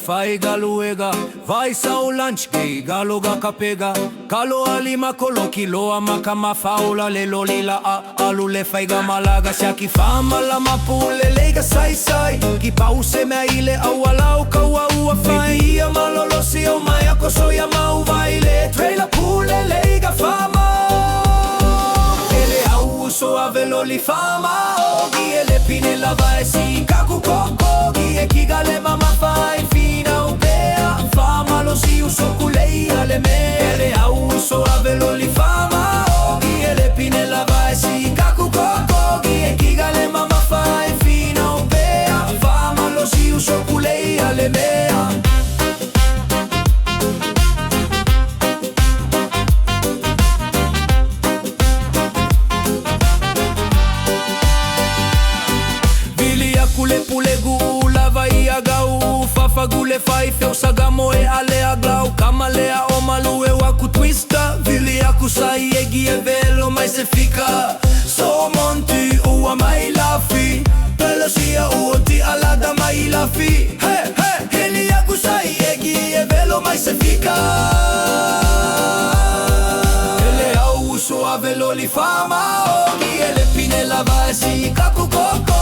fai galuega vai sau lunch gay galoga kapega kalo alima koloki loa makama faula le loli la alule fai gamalaga sia ki fama la mapule lega sai sai ki pause me ile awala kawa ua fai ia malolo si o mai akoso ya mau vaile trailer pule lega fama ele au so ave loli fama ogi ele pine la vai si kaku koko gi e ki gale mama fai fina upea fama lo si uso kulei ale me ele au so ave loli fama ogi ele pine la vai si kaku koko gi e ki gale mama fai fina upea fama lo si uso kulei ale me pule gu lava ia gau fafa gule fai feu sagamo e ale aglau kamalea o malu eu aku twista vili aku sai egi e velo mas se fica so monti ua mai lafi pelo sia uoti alada mai lafi he he ele aku sai egi e velo mas se fica ele au so avelo li fama ogi ele pine lava si kaku koko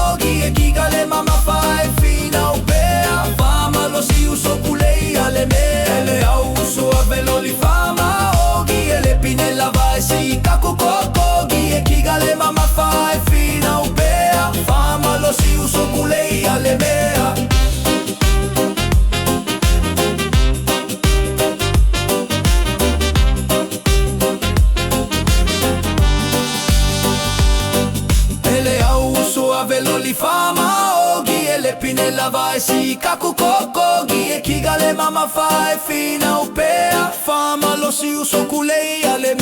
e chi gale mama fai fina upea fama lo si uso kulei ale me ele au uso avelo li fama ogi ele pinella vai si kaku koko e chi gale mama fai fina upea fama lo si uso kulei ale me avelo li fama ogi e le pinella vai si kaku koko gi e chi gale mama fai fina upea fama lo si uso kulei ale